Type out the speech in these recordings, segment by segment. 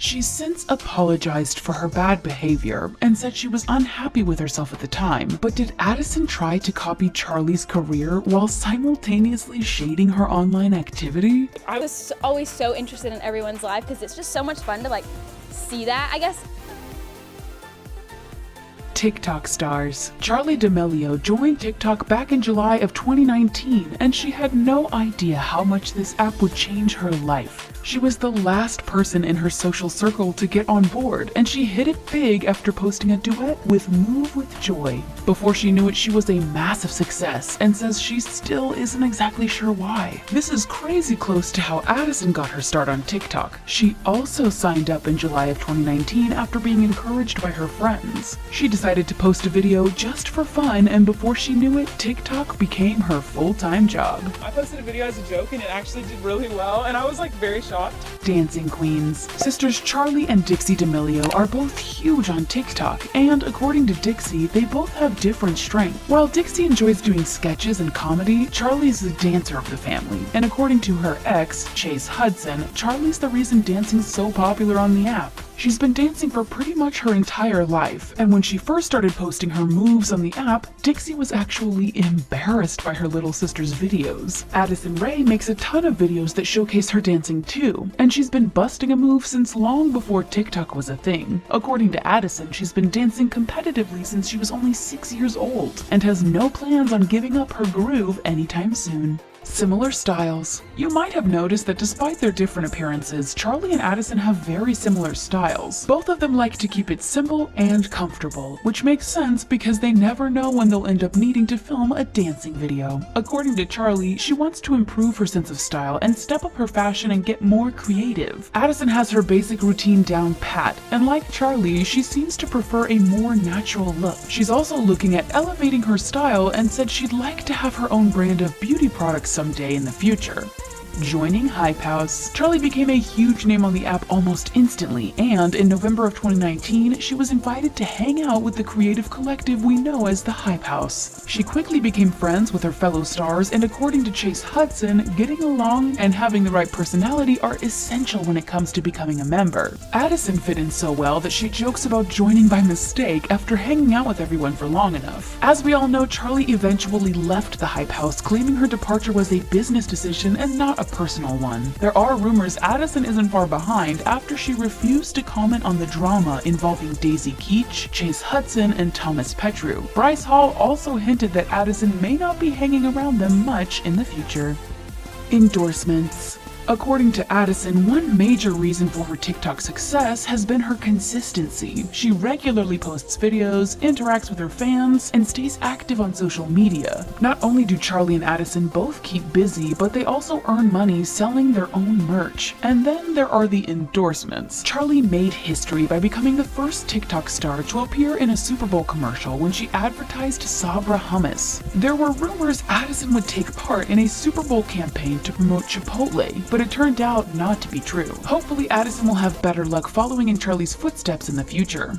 She's since apologized for her bad behavior and said she was unhappy with herself at the time. But did Addison try to copy Charli's career while simultaneously shading her online activity? I was always so interested in everyone's life because it's just so much fun to see that, I guess. TikTok stars. Charli D'Amelio joined TikTok back in July of 2019, and she had no idea how much this app would change her life. She was the last person in her social circle to get on board, and she hit it big after posting a duet with Move With Joy. Before she knew it, she was a massive success and says she still isn't exactly sure why. This is crazy close to how Addison got her start on TikTok. She also signed up in July of 2019 after being encouraged by her friends. She decided to post a video just for fun, and before she knew it, TikTok became her full-time job. I posted a video as a joke and it actually did really well, and I was very shocked. Dancing queens. Sisters Charli and Dixie D'Amelio are both huge on TikTok, and according to Dixie, they both have different strengths. While Dixie enjoys doing sketches and comedy, Charli's the dancer of the family, and according to her ex, Chase Hudson, Charli's the reason dancing's so popular on the app. She's been dancing for pretty much her entire life, and when she first started posting her moves on the app, Dixie was actually embarrassed by her little sister's videos. Addison Rae makes a ton of videos that showcase her dancing too, and she's been busting a move since long before TikTok was a thing. According to Addison, she's been dancing competitively since she was only 6 years old, and has no plans on giving up her groove anytime soon. Similar styles. You might have noticed that despite their different appearances, Charli and Addison have very similar styles. Both of them like to keep it simple and comfortable, which makes sense because they never know when they'll end up needing to film a dancing video. According to Charli, she wants to improve her sense of style and step up her fashion and get more creative. Addison has her basic routine down pat, and like Charli, she seems to prefer a more natural look. She's also looking at elevating her style and said she'd like to have her own brand of beauty products someday in the future. Joining Hype House. Charli became a huge name on the app almost instantly, and in November of 2019, she was invited to hang out with the creative collective we know as the Hype House. She quickly became friends with her fellow stars, and according to Chase Hudson, getting along and having the right personality are essential when it comes to becoming a member. Addison fit in so well that she jokes about joining by mistake after hanging out with everyone for long enough. As we all know, Charli eventually left the Hype House, claiming her departure was a business decision and not a personal one. There are rumors Addison isn't far behind after she refused to comment on the drama involving Daisy Keech, Chase Hudson, and Thomas Petru. Bryce Hall also hinted that Addison may not be hanging around them much in the future. Endorsements. According to Addison, one major reason for her TikTok success has been her consistency. She regularly posts videos, interacts with her fans, and stays active on social media. Not only do Charli and Addison both keep busy, but they also earn money selling their own merch. And then there are the endorsements. Charli made history by becoming the first TikTok star to appear in a Super Bowl commercial when she advertised Sabra hummus. There were rumors Addison would take part in a Super Bowl campaign to promote Chipotle, but it turned out not to be true. Hopefully Addison will have better luck following in Charli's footsteps in the future.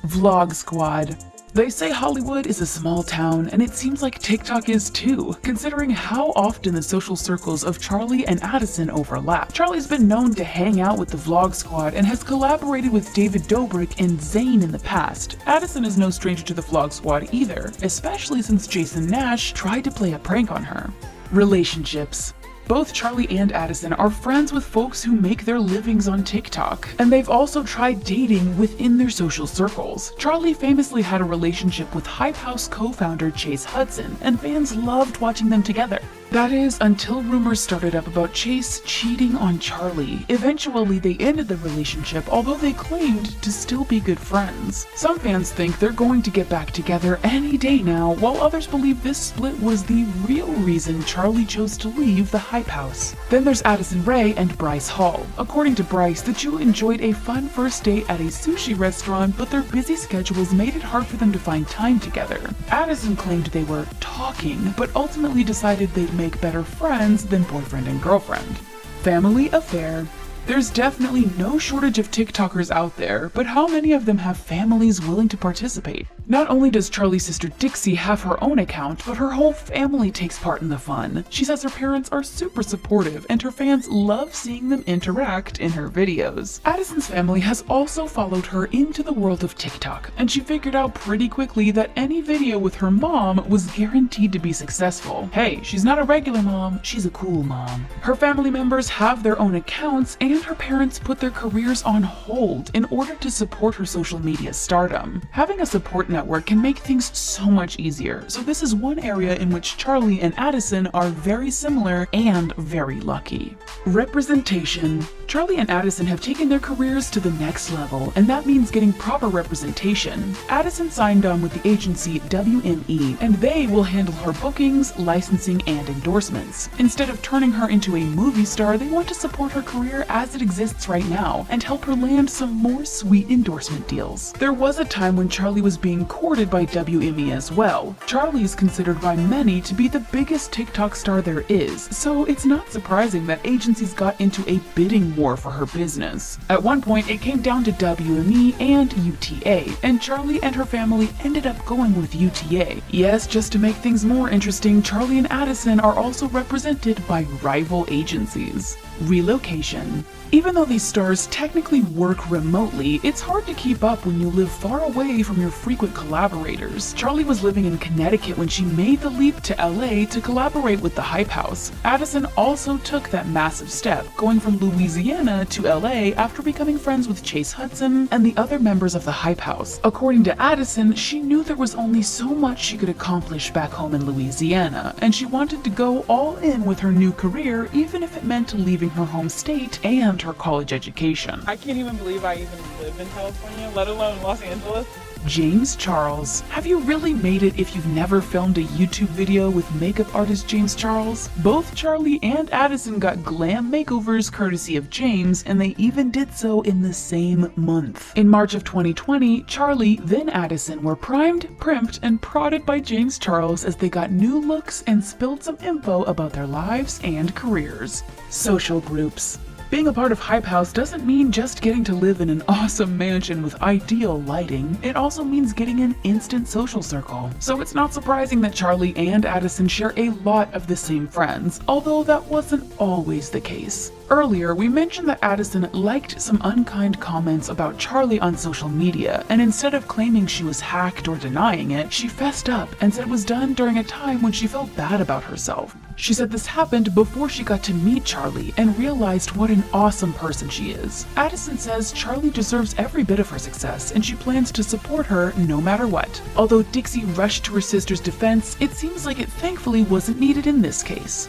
Vlog Squad. They say Hollywood is a small town, and it seems like TikTok is too, considering how often the social circles of Charli and Addison overlap. Charli's been known to hang out with the Vlog Squad and has collaborated with David Dobrik and Zayn in the past. Addison is no stranger to the Vlog Squad either, especially since Jason Nash tried to play a prank on her. Relationships. Both Charli and Addison are friends with folks who make their livings on TikTok, and they've also tried dating within their social circles. Charli famously had a relationship with Hype House co-founder Chase Hudson, and fans loved watching them together. That is, until rumors started up about Chase cheating on Charli. Eventually, they ended the relationship, although they claimed to still be good friends. Some fans think they're going to get back together any day now, while others believe this split was the real reason Charli chose to leave the Hype House. Then there's Addison Rae and Bryce Hall. According to Bryce, the two enjoyed a fun first date at a sushi restaurant, but their busy schedules made it hard for them to find time together. Addison claimed they were talking, but ultimately decided they'd make better friends than boyfriend and girlfriend. Family affair. There's definitely no shortage of TikTokers out there, but how many of them have families willing to participate? Not only does Charli's sister Dixie have her own account, but her whole family takes part in the fun. She says her parents are super supportive and her fans love seeing them interact in her videos. Addison's family has also followed her into the world of TikTok, and she figured out pretty quickly that any video with her mom was guaranteed to be successful. Hey, she's not a regular mom, she's a cool mom. Her family members have their own accounts, and her parents put their careers on hold in order to support her social media stardom. Having a support network can make things so much easier, so this is one area in which Charli and Addison are very similar and very lucky. Representation. Charli and Addison have taken their careers to the next level, and that means getting proper representation. Addison signed on with the agency WME, and they will handle her bookings, licensing, and endorsements. Instead of turning her into a movie star, they want to support her career as it exists right now and help her land some more sweet endorsement deals. There was a time when Charli was being courted by WME as well. Charli is considered by many to be the biggest TikTok star there is, so it's not surprising that agencies got into a bidding war for her business. At one point, it came down to WME and UTA, and Charli and her family ended up going with UTA. Yes, just to make things more interesting, Charli and Addison are also represented by rival agencies. Relocation. Even though these stars technically work remotely, it's hard to keep up when you live far away from your frequent collaborators. Charli was living in Connecticut when she made the leap to LA to collaborate with the Hype House. Addison also took that massive step, going from Louisiana to LA after becoming friends with Chase Hudson and the other members of the Hype House. According to Addison, she knew there was only so much she could accomplish back home in Louisiana, and she wanted to go all in with her new career, even if it meant leaving her home state and her college education. I can't even believe I even live in California, let alone Los Angeles. James Charles. Have you really made it if you've never filmed a YouTube video with makeup artist James Charles? Both Charli and Addison got glam makeovers courtesy of James, and they even did so in the same month. In March of 2020, Charli, then Addison, were primed, primped, and prodded by James Charles as they got new looks and spilled some info about their lives and careers. Social groups. Being a part of Hype House doesn't mean just getting to live in an awesome mansion with ideal lighting. It also means getting an instant social circle. So it's not surprising that Charli and Addison share a lot of the same friends, although that wasn't always the case. Earlier, we mentioned that Addison liked some unkind comments about Charli on social media, and instead of claiming she was hacked or denying it, she fessed up and said it was done during a time when she felt bad about herself. She said this happened before she got to meet Charli and realized what an awesome person she is. Addison says Charli deserves every bit of her success, and she plans to support her no matter what. Although Dixie rushed to her sister's defense, it seems like it thankfully wasn't needed in this case.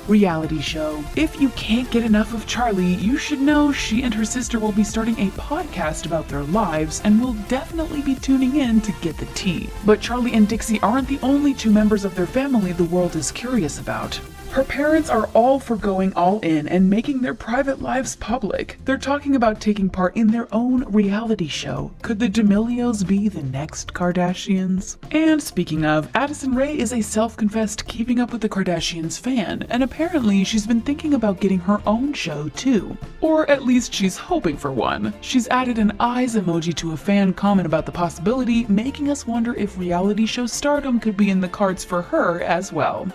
Reality show. If you can't get enough of Charli, you should know she and her sister will be starting a podcast about their lives and will definitely be tuning in to get the tea. But Charli and Dixie aren't the only two members of their family the world is curious about. Her parents are all for going all in and making their private lives public. They're talking about taking part in their own reality show. Could the D'Amelios be the next Kardashians? And speaking of, Addison Rae is a self-confessed Keeping Up with the Kardashians fan, and apparently she's been thinking about getting her own show too. Or at least she's hoping for one. She's added an eyes emoji to a fan comment about the possibility, making us wonder if reality show stardom could be in the cards for her as well.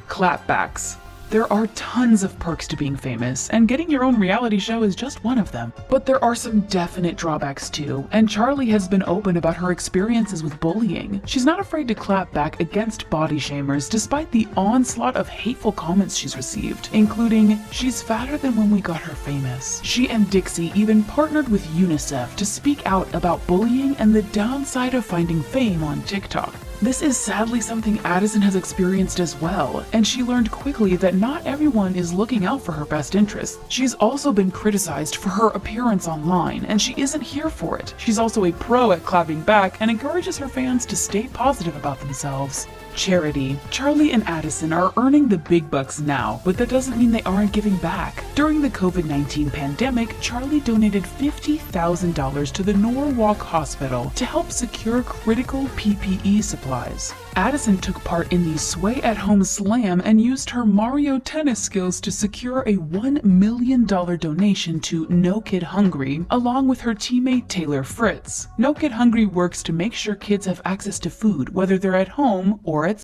Clapbacks. There are tons of perks to being famous, and getting your own reality show is just one of them. But there are some definite drawbacks too, and Charli has been open about her experiences with bullying. She's not afraid to clap back against body shamers despite the onslaught of hateful comments she's received, including, "She's fatter than when we got her famous." She and Dixie even partnered with UNICEF to speak out about bullying and the downside of finding fame on TikTok. This is sadly something Addison has experienced as well, and she learned quickly that not everyone is looking out for her best interests. She's also been criticized for her appearance online, and she isn't here for it. She's also a pro at clapping back and encourages her fans to stay positive about themselves. Charity. Charli and Addison are earning the big bucks now, but that doesn't mean they aren't giving back. During the COVID-19 pandemic, Charli donated $50,000 to the Norwalk Hospital to help secure critical PPE supplies. Addison took part in the Sway at Home Slam and used her Mario tennis skills to secure a $1 million donation to No Kid Hungry, along with her teammate Taylor Fritz. No Kid Hungry works to make sure kids have access to food, whether they're at home or at